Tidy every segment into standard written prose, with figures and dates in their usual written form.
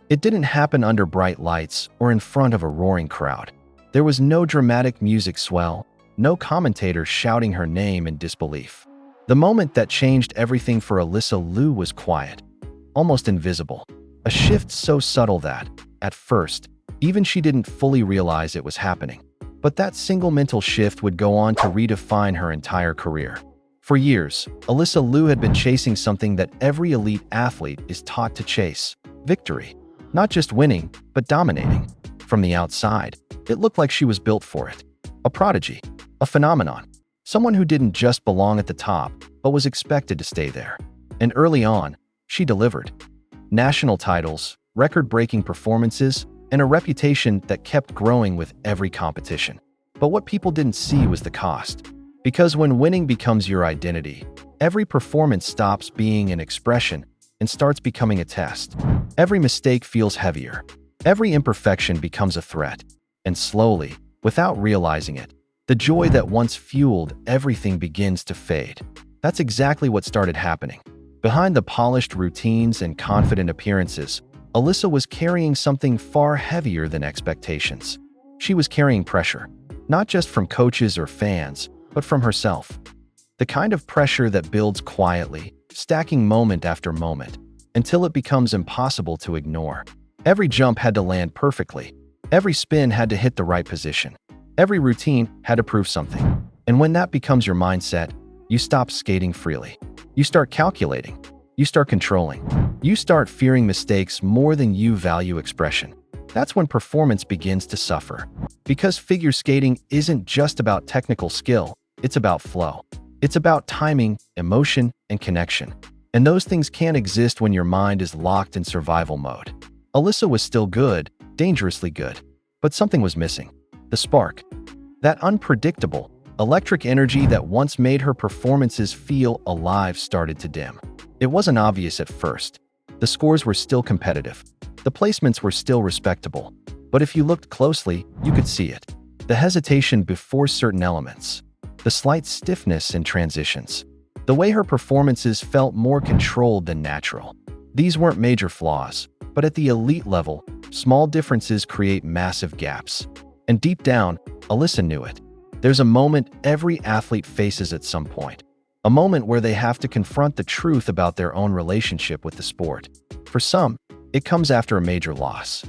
It didn't happen under bright lights or in front of a roaring crowd. There was no dramatic music swell, no commentator shouting her name in disbelief. The moment that changed everything for Alysa Liu was quiet, almost invisible. A shift so subtle that, at first, even she didn't fully realize it was happening. But that single mental shift would go on to redefine her entire career. For years, Alysa Liu had been chasing something that every elite athlete is taught to chase: victory. Not just winning, but dominating. From the outside, it looked like she was built for it. A prodigy, a phenomenon, someone who didn't just belong at the top, but was expected to stay there. And early on, she delivered. National titles, record-breaking performances, and a reputation that kept growing with every competition. But what people didn't see was the cost. Because when winning becomes your identity, every performance stops being an expression and starts becoming a test. Every mistake feels heavier. Every imperfection becomes a threat. And slowly, without realizing it, the joy that once fueled everything begins to fade. That's exactly what started happening. Behind the polished routines and confident appearances, Alysa was carrying something far heavier than expectations. She was carrying pressure, not just from coaches or fans, but from herself. The kind of pressure that builds quietly, stacking moment after moment, until it becomes impossible to ignore. Every jump had to land perfectly. Every spin had to hit the right position. Every routine had to prove something. And when that becomes your mindset, you stop skating freely. You start calculating. You start controlling. You start fearing mistakes more than you value expression. That's when performance begins to suffer. Because figure skating isn't just about technical skill, it's about flow. It's about timing, emotion, and connection. And those things can't exist when your mind is locked in survival mode. Alysa was still good, dangerously good. But something was missing. The spark. That unpredictable, electric energy that once made her performances feel alive started to dim. It wasn't obvious at first. The scores were still competitive. The placements were still respectable. But if you looked closely, you could see it. The hesitation before certain elements. The slight stiffness in transitions. The way her performances felt more controlled than natural. These weren't major flaws, but at the elite level, small differences create massive gaps. And deep down, Alysa knew it. There's a moment every athlete faces at some point. A moment where they have to confront the truth about their own relationship with the sport. For some, it comes after a major loss.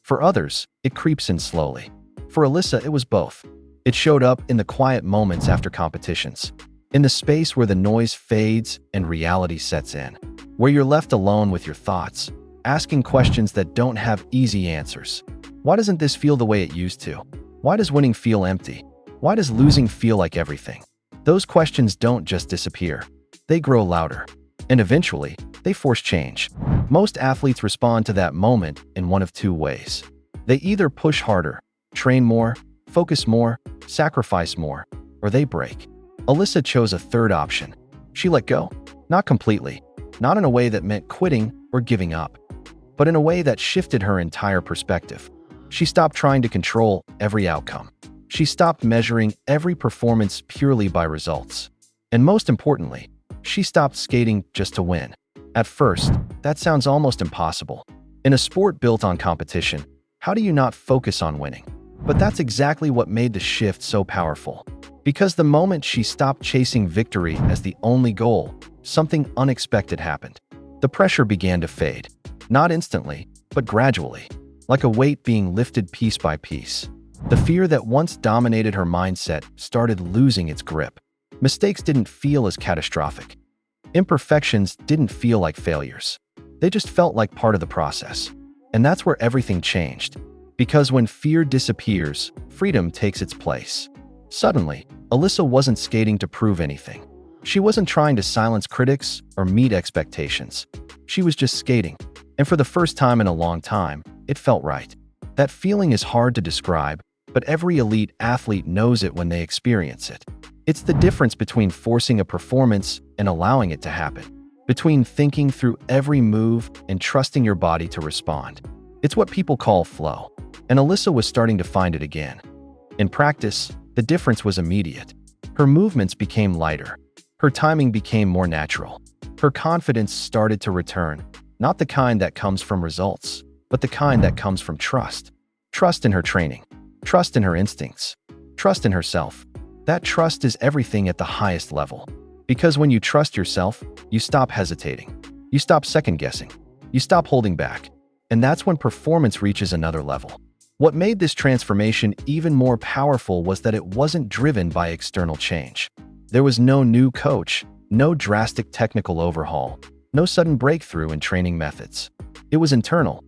For others, it creeps in slowly. For Alysa, it was both. It showed up in the quiet moments after competitions, in the space where the noise fades and reality sets in, where you're left alone with your thoughts, asking questions that don't have easy answers. Why doesn't this feel the way it used to? Why does winning feel empty? Why does losing feel like everything? Those questions don't just disappear. They grow louder. And eventually, they force change. Most athletes respond to that moment in one of two ways. They either push harder, train more, focus more, sacrifice more, or they break. Alysa chose a third option. She let go. Not completely. Not in a way that meant quitting or giving up, but in a way that shifted her entire perspective. She stopped trying to control every outcome. She stopped measuring every performance purely by results. And most importantly, she stopped skating just to win. At first, that sounds almost impossible. In a sport built on competition, how do you not focus on winning? But that's exactly what made the shift so powerful. Because the moment she stopped chasing victory as the only goal, something unexpected happened. The pressure began to fade. Not instantly, but gradually. Like a weight being lifted piece by piece. The fear that once dominated her mindset started losing its grip. Mistakes didn't feel as catastrophic. Imperfections didn't feel like failures. They just felt like part of the process. And that's where everything changed. Because when fear disappears, freedom takes its place. Suddenly, Alysa wasn't skating to prove anything. She wasn't trying to silence critics or meet expectations. She was just skating. And for the first time in a long time, it felt right. That feeling is hard to describe, but every elite athlete knows it when they experience it. It's the difference between forcing a performance and allowing it to happen. Between thinking through every move and trusting your body to respond. It's what people call flow. And Alysa was starting to find it again. In practice, the difference was immediate. Her movements became lighter. Her timing became more natural. Her confidence started to return, not the kind that comes from results, but the kind that comes from trust. Trust in her training, trust in her instincts, trust in herself. That trust is everything at the highest level. Because when you trust yourself, you stop hesitating. You stop second-guessing. You stop holding back. And that's when performance reaches another level. What made this transformation even more powerful was that it wasn't driven by external change. There was no new coach, no drastic technical overhaul, no sudden breakthrough in training methods. It was internal,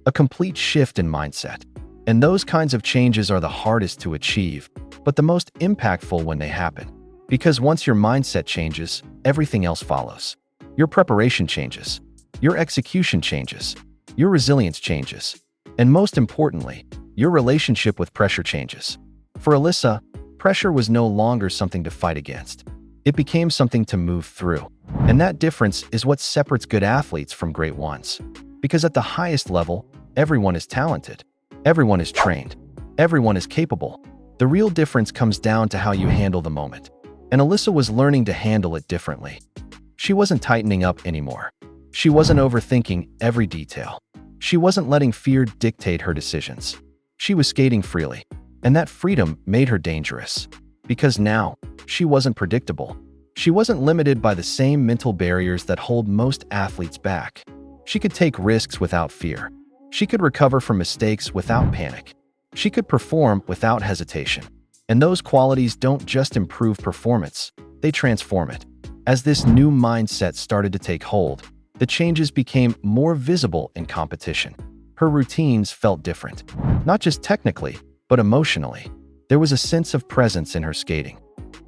a complete shift in mindset. And those kinds of changes are the hardest to achieve, but the most impactful when they happen. Because once your mindset changes, everything else follows. Your preparation changes. Your execution changes. Your resilience changes. And most importantly, your relationship with pressure changes. For Alysa, pressure was no longer something to fight against. It became something to move through. And that difference is what separates good athletes from great ones. Because at the highest level, everyone is talented. Everyone is trained. Everyone is capable. The real difference comes down to how you handle the moment. And Alysa was learning to handle it differently. She wasn't tightening up anymore. She wasn't overthinking every detail. She wasn't letting fear dictate her decisions. She was skating freely. And that freedom made her dangerous. Because now, she wasn't predictable. She wasn't limited by the same mental barriers that hold most athletes back. She could take risks without fear. She could recover from mistakes without panic. She could perform without hesitation. And those qualities don't just improve performance, they transform it. As this new mindset started to take hold, the changes became more visible in competition. Her routines felt different, not just technically, but emotionally. There was a sense of presence in her skating,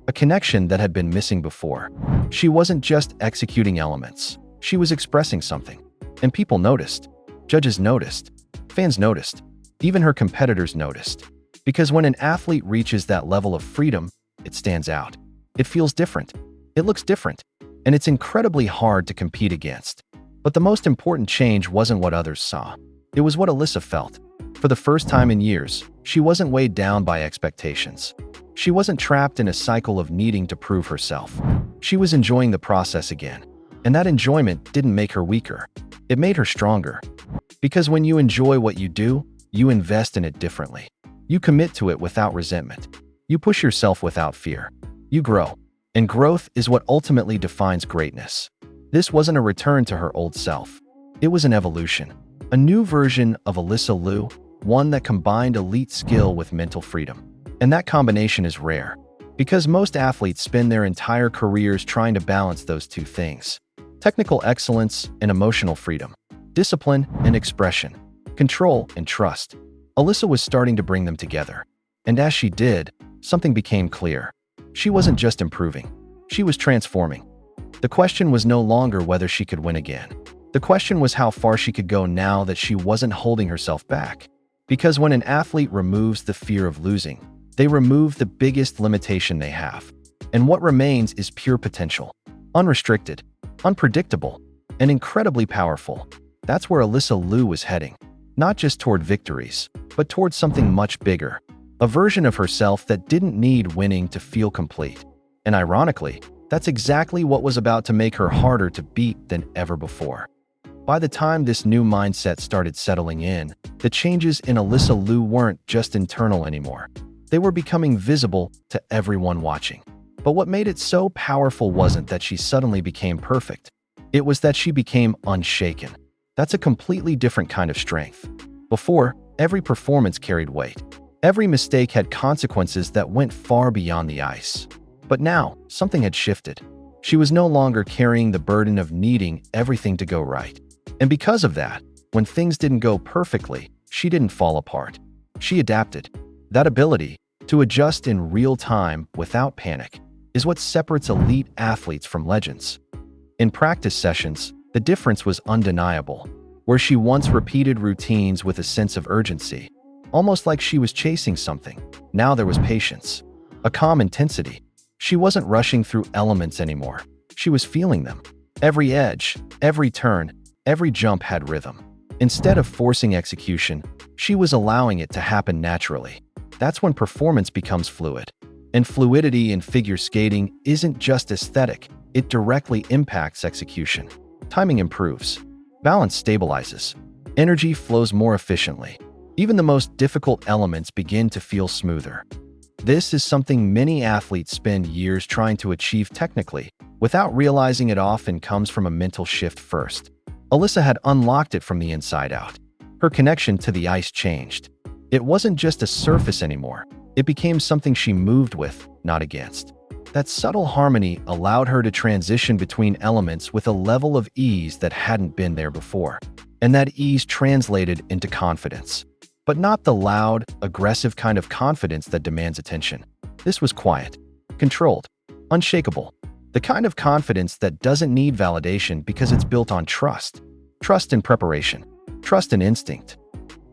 a connection that had been missing before. She wasn't just executing elements, she was expressing something. And people noticed. Judges noticed. Fans noticed. Even her competitors noticed. Because when an athlete reaches that level of freedom, it stands out. It feels different. It looks different. And it's incredibly hard to compete against. But the most important change wasn't what others saw. It was what Alysa felt. For the first time in years, she wasn't weighed down by expectations. She wasn't trapped in a cycle of needing to prove herself. She was enjoying the process again. And that enjoyment didn't make her weaker. It made her stronger. Because when you enjoy what you do, you invest in it differently. You commit to it without resentment. You push yourself without fear. You grow. And growth is what ultimately defines greatness. This wasn't a return to her old self. It was an evolution. A new version of Alysa Liu, one that combined elite skill with mental freedom. And that combination is rare. Because most athletes spend their entire careers trying to balance those two things. Technical excellence and emotional freedom. Discipline and expression. Control and trust. Alysa was starting to bring them together. And as she did, something became clear. She wasn't just improving. She was transforming. The question was no longer whether she could win again. The question was how far she could go now that she wasn't holding herself back. Because when an athlete removes the fear of losing, they remove the biggest limitation they have. And what remains is pure potential. Unrestricted, unpredictable, and incredibly powerful. That's where Alysa Liu was heading. Not just toward victories, but toward something much bigger. A version of herself that didn't need winning to feel complete. And ironically, that's exactly what was about to make her harder to beat than ever before. By the time this new mindset started settling in, the changes in Alysa Liu weren't just internal anymore. They were becoming visible to everyone watching. But what made it so powerful wasn't that she suddenly became perfect. It was that she became unshaken. That's a completely different kind of strength. Before, every performance carried weight. Every mistake had consequences that went far beyond the ice. But now, something had shifted. She was no longer carrying the burden of needing everything to go right. And because of that, when things didn't go perfectly, she didn't fall apart. She adapted. That ability to adjust in real time without panic is what separates elite athletes from legends. In practice sessions, the difference was undeniable. Where she once repeated routines with a sense of urgency, almost like she was chasing something, now there was patience, a calm intensity. She wasn't rushing through elements anymore. She was feeling them. Every edge, every turn, every jump had rhythm. Instead of forcing execution, she was allowing it to happen naturally. That's when performance becomes fluid. And fluidity in figure skating isn't just aesthetic, it directly impacts execution. Timing improves. Balance stabilizes. Energy flows more efficiently. Even the most difficult elements begin to feel smoother. This is something many athletes spend years trying to achieve technically, without realizing it often comes from a mental shift first. Alysa had unlocked it from the inside out. Her connection to the ice changed. It wasn't just a surface anymore. It became something she moved with, not against. That subtle harmony allowed her to transition between elements with a level of ease that hadn't been there before. And that ease translated into confidence. But not the loud, aggressive kind of confidence that demands attention. This was quiet, controlled, unshakable. The kind of confidence that doesn't need validation because it's built on trust. Trust in preparation. Trust in instinct.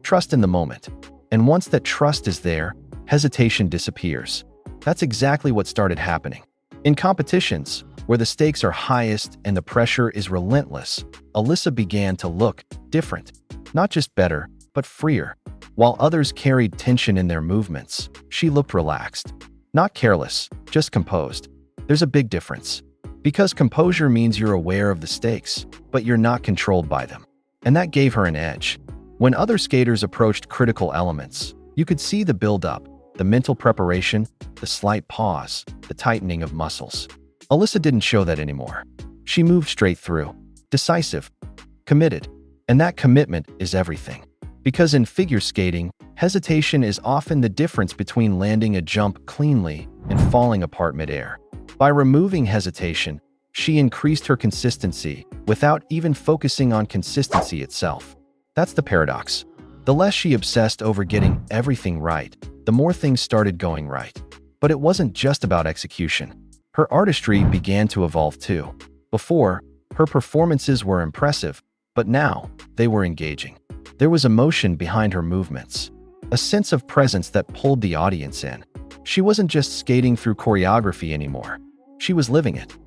Trust in the moment. And once that trust is there, hesitation disappears. That's exactly what started happening. In competitions, where the stakes are highest and the pressure is relentless, Alysa began to look different. Not just better, but freer. While others carried tension in their movements, she looked relaxed. Not careless, just composed. There's a big difference. Because composure means you're aware of the stakes, but you're not controlled by them. And that gave her an edge. When other skaters approached critical elements, you could see the build-up, the mental preparation, the slight pause, the tightening of muscles. Alysa didn't show that anymore. She moved straight through, decisive, committed. And that commitment is everything. Because in figure skating, hesitation is often the difference between landing a jump cleanly and falling apart midair. By removing hesitation, she increased her consistency without even focusing on consistency itself. That's the paradox. The less she obsessed over getting everything right, the more things started going right. But it wasn't just about execution. Her artistry began to evolve too. Before, her performances were impressive, but now they were engaging. There was emotion behind her movements, a sense of presence that pulled the audience in. She wasn't just skating through choreography anymore. She was living it.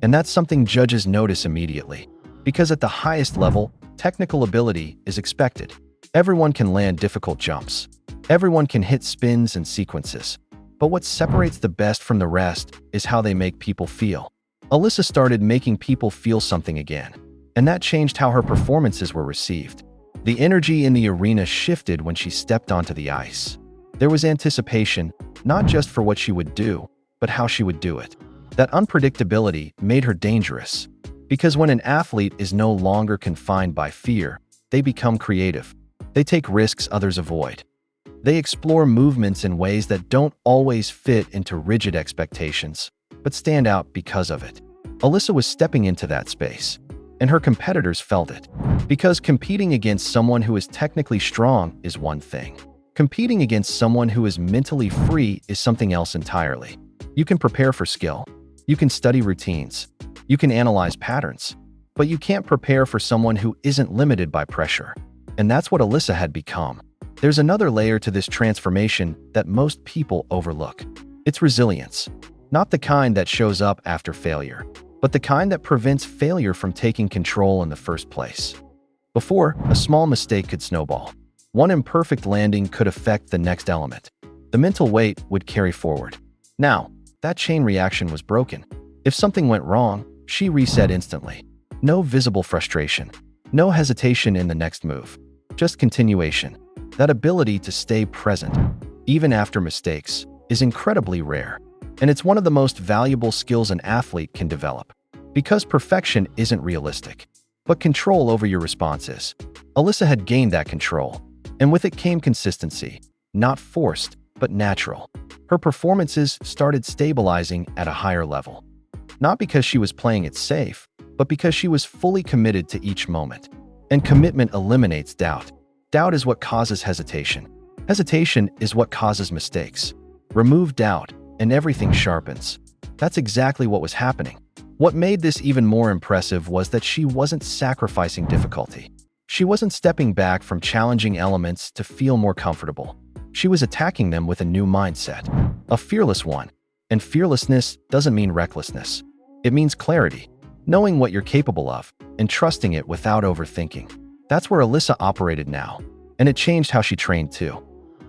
And that's something judges notice immediately. Because at the highest level, technical ability is expected. Everyone can land difficult jumps. Everyone can hit spins and sequences. But what separates the best from the rest is how they make people feel. Alysa started making people feel something again. And that changed how her performances were received. The energy in the arena shifted when she stepped onto the ice. There was anticipation, not just for what she would do, but how she would do it. That unpredictability made her dangerous. Because when an athlete is no longer confined by fear, they become creative. They take risks others avoid. They explore movements in ways that don't always fit into rigid expectations, but stand out because of it. Alysa was stepping into that space. And her competitors felt it. Because competing against someone who is technically strong is one thing. Competing against someone who is mentally free is something else entirely. You can prepare for skill. You can study routines. You can analyze patterns. But you can't prepare for someone who isn't limited by pressure. And that's what Alysa had become. There's another layer to this transformation that most people overlook. It's resilience. Not the kind that shows up after failure, but the kind that prevents failure from taking control in the first place. Before, a small mistake could snowball. One imperfect landing could affect the next element. The mental weight would carry forward. Now, that chain reaction was broken. If something went wrong, she reset instantly. No visible frustration. No hesitation in the next move. Just continuation. That ability to stay present, even after mistakes, is incredibly rare. And it's one of the most valuable skills an athlete can develop. Because perfection isn't realistic, but control over your response is. Alysa had gained that control, and with it came consistency. Not forced, but natural. Her performances started stabilizing at a higher level. Not because she was playing it safe, but because she was fully committed to each moment. And commitment eliminates doubt. Doubt is what causes hesitation. Hesitation is what causes mistakes. Remove doubt, and everything sharpens. That's exactly what was happening. What made this even more impressive was that she wasn't sacrificing difficulty. She wasn't stepping back from challenging elements to feel more comfortable. She was attacking them with a new mindset, a fearless one. And fearlessness doesn't mean recklessness. It means clarity, knowing what you're capable of, and trusting it without overthinking. That's where Alysa operated now, and it changed how she trained too.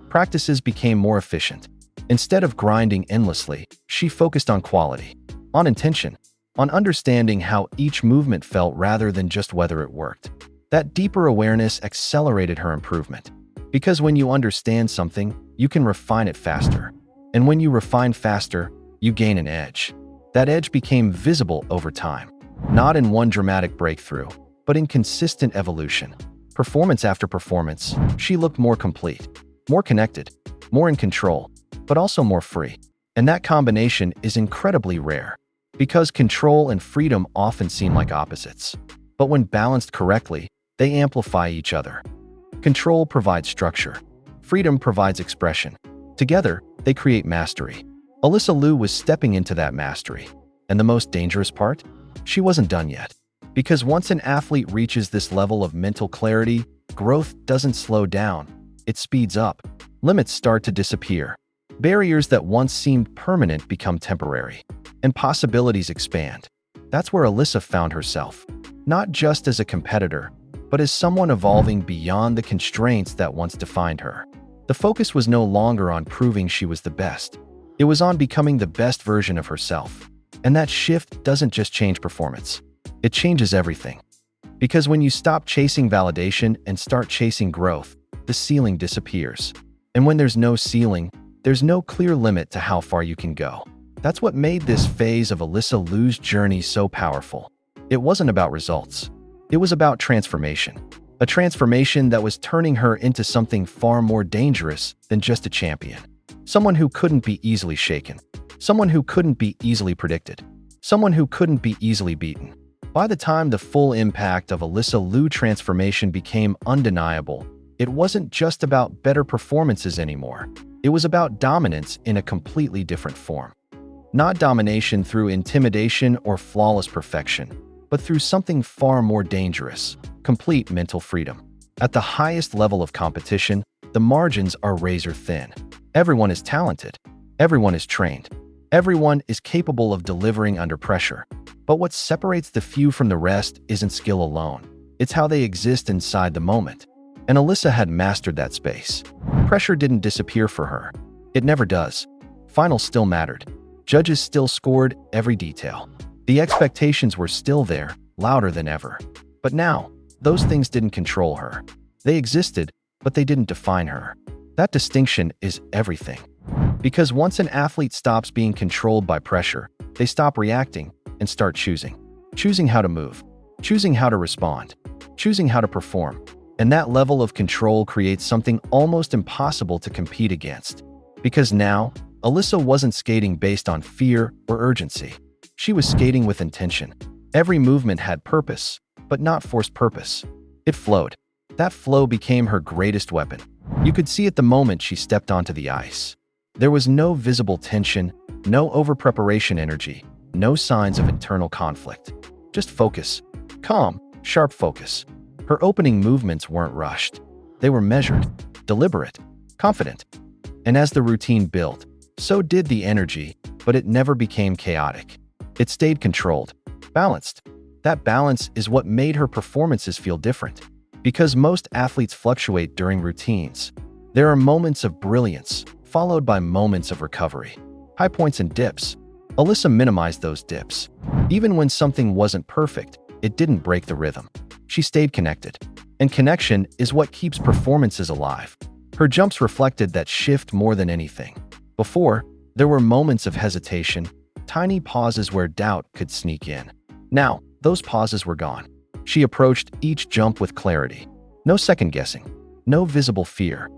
Practices became more efficient. Instead of grinding endlessly, she focused on quality, on intention, on understanding how each movement felt rather than just whether it worked. That deeper awareness accelerated her improvement. Because when you understand something, you can refine it faster. And when you refine faster, you gain an edge. That edge became visible over time, not in one dramatic breakthrough, but in consistent evolution. Performance after performance, she looked more complete, more connected, more in control, but also more free. And that combination is incredibly rare, because control and freedom often seem like opposites. But when balanced correctly, they amplify each other. Control provides structure. Freedom provides expression. Together, they create mastery. Alysa Liu was stepping into that mastery. And the most dangerous part? She wasn't done yet. Because once an athlete reaches this level of mental clarity, growth doesn't slow down. It speeds up. Limits start to disappear. Barriers that once seemed permanent become temporary. And possibilities expand. That's where Alysa found herself. Not just as a competitor, but as someone evolving beyond the constraints that once defined her. The focus was no longer on proving she was the best. It was on becoming the best version of herself. And that shift doesn't just change performance. It changes everything. Because when you stop chasing validation and start chasing growth, the ceiling disappears. And when there's no ceiling, there's no clear limit to how far you can go. That's what made this phase of Alysa Liu's journey so powerful. It wasn't about results. It was about transformation. A transformation that was turning her into something far more dangerous than just a champion. Someone who couldn't be easily shaken. Someone who couldn't be easily predicted. Someone who couldn't be easily beaten. By the time the full impact of Alysa Liu transformation became undeniable, it wasn't just about better performances anymore. It was about dominance in a completely different form. Not domination through intimidation or flawless perfection, but through something far more dangerous: complete mental freedom. At the highest level of competition, the margins are razor thin. Everyone is talented. Everyone is trained. Everyone is capable of delivering under pressure. But what separates the few from the rest isn't skill alone. It's how they exist inside the moment. And Alysa had mastered that space. Pressure didn't disappear for her. It never does. Finals still mattered. Judges still scored every detail. The expectations were still there, louder than ever. But now, those things didn't control her. They existed, but they didn't define her. That distinction is everything. Because once an athlete stops being controlled by pressure, they stop reacting and start choosing. Choosing how to move. Choosing how to respond. Choosing how to perform. And that level of control creates something almost impossible to compete against. Because now, Alysa wasn't skating based on fear or urgency. She was skating with intention. Every movement had purpose, but not forced purpose. It flowed. That flow became her greatest weapon. You could see it the moment she stepped onto the ice. There was no visible tension, no over-preparation energy, no signs of internal conflict. Just focus. Calm, sharp focus. Her opening movements weren't rushed. They were measured, deliberate, confident. And as the routine built, so did the energy, but it never became chaotic. It stayed controlled, balanced. That balance is what made her performances feel different. Because most athletes fluctuate during routines. There are moments of brilliance, followed by moments of recovery. High points and dips. Alysa minimized those dips. Even when something wasn't perfect, it didn't break the rhythm. She stayed connected. And connection is what keeps performances alive. Her jumps reflected that shift more than anything. Before, there were moments of hesitation, tiny pauses where doubt could sneak in. Now, those pauses were gone. She approached each jump with clarity. No second guessing. No visible fear.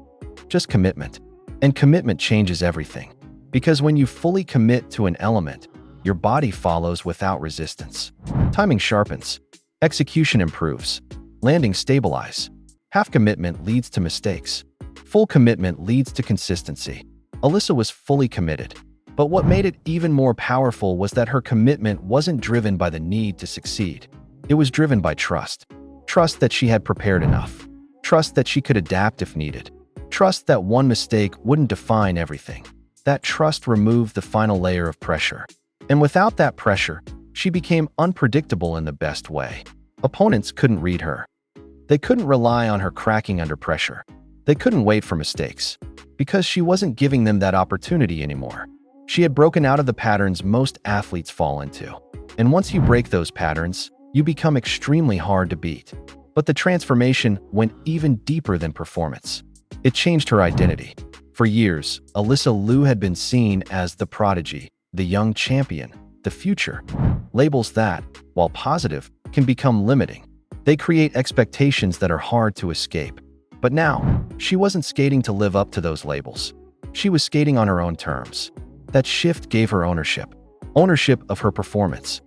Just commitment. And commitment changes everything. Because when you fully commit to an element, your body follows without resistance. Timing sharpens. Execution improves. Landing stabilize. Half commitment leads to mistakes. Full commitment leads to consistency. Alysa was fully committed. But what made it even more powerful was that her commitment wasn't driven by the need to succeed. It was driven by trust. Trust that she had prepared enough. Trust that she could adapt if needed. Trust that one mistake wouldn't define everything. That trust removed the final layer of pressure. And without that pressure, she became unpredictable in the best way. Opponents couldn't read her. They couldn't rely on her cracking under pressure. They couldn't wait for mistakes. Because she wasn't giving them that opportunity anymore. She had broken out of the patterns most athletes fall into. And once you break those patterns, you become extremely hard to beat. But the transformation went even deeper than performance. It changed her identity. For years, Alysa Liu had been seen as the prodigy, the young champion, the future. Labels that, while positive, can become limiting. They create expectations that are hard to escape. But now, she wasn't skating to live up to those labels. She was skating on her own terms. That shift gave her ownership. Ownership of her performance.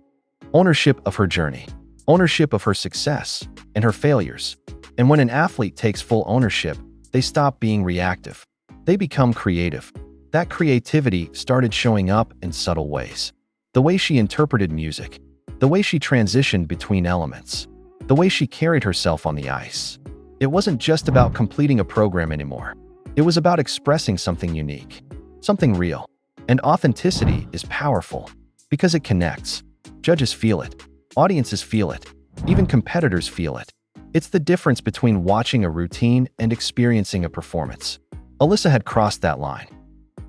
Ownership of her journey. Ownership of her success and her failures. And when an athlete takes full ownership, they stop being reactive. They become creative. That creativity started showing up in subtle ways. The way she interpreted music, the way she transitioned between elements, the way she carried herself on the ice. It wasn't just about completing a program anymore. It was about expressing something unique, something real. And authenticity is powerful because it connects. Judges feel it. Audiences feel it. Even competitors feel it. It's the difference between watching a routine and experiencing a performance. Alysa had crossed that line.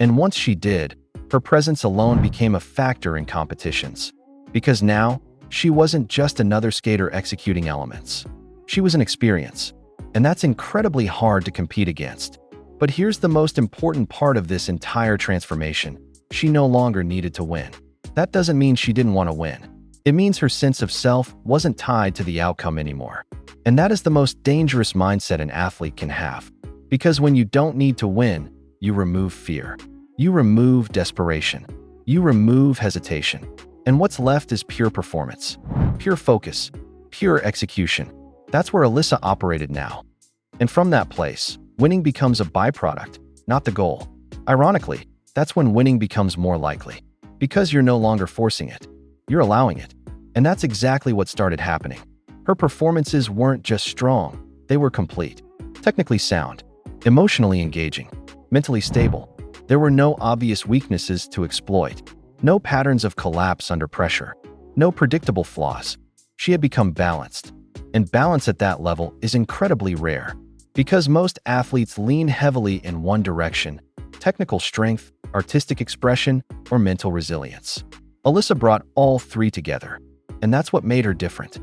And once she did, her presence alone became a factor in competitions. Because now, she wasn't just another skater executing elements. She was an experience. And that's incredibly hard to compete against. But here's the most important part of this entire transformation. She no longer needed to win. That doesn't mean she didn't want to win. It means her sense of self wasn't tied to the outcome anymore. And that is the most dangerous mindset an athlete can have. Because when you don't need to win, you remove fear. You remove desperation. You remove hesitation. And what's left is pure performance, pure focus, pure execution. That's where Alysa operated now. And from that place, winning becomes a byproduct, not the goal. Ironically, that's when winning becomes more likely. Because you're no longer forcing it. You're allowing it. And that's exactly what started happening. Her performances weren't just strong, they were complete, technically sound, emotionally engaging, mentally stable. There were no obvious weaknesses to exploit, no patterns of collapse under pressure, no predictable flaws. She had become balanced. And balance at that level is incredibly rare. Because most athletes lean heavily in one direction: technical strength, artistic expression, or mental resilience. Alysa brought all three together. And that's what made her different.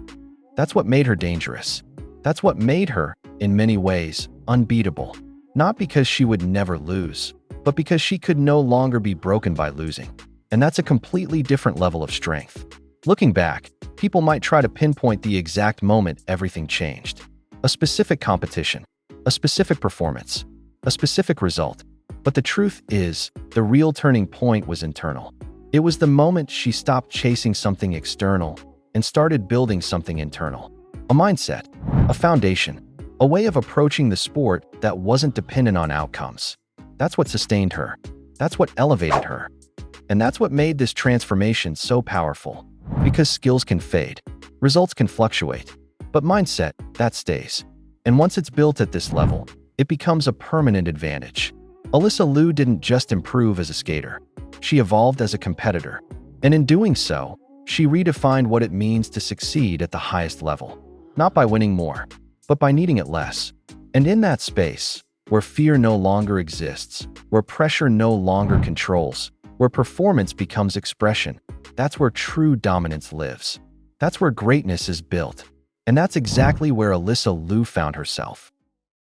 That's what made her dangerous. That's what made her, in many ways, unbeatable. Not because she would never lose, but because she could no longer be broken by losing. And that's a completely different level of strength. Looking back, people might try to pinpoint the exact moment everything changed. A specific competition, a specific performance, a specific result. But the truth is, the real turning point was internal. It was the moment she stopped chasing something external and started building something internal. A mindset, a foundation, a way of approaching the sport that wasn't dependent on outcomes. That's what sustained her. That's what elevated her. And that's what made this transformation so powerful. Because skills can fade, results can fluctuate, but mindset, that stays. And once it's built at this level, it becomes a permanent advantage. Alysa Liu didn't just improve as a skater. She evolved as a competitor. And in doing so, she redefined what it means to succeed at the highest level. Not by winning more, but by needing it less. And in that space, where fear no longer exists, where pressure no longer controls, where performance becomes expression, that's where true dominance lives. That's where greatness is built. And that's exactly where Alysa Liu found herself.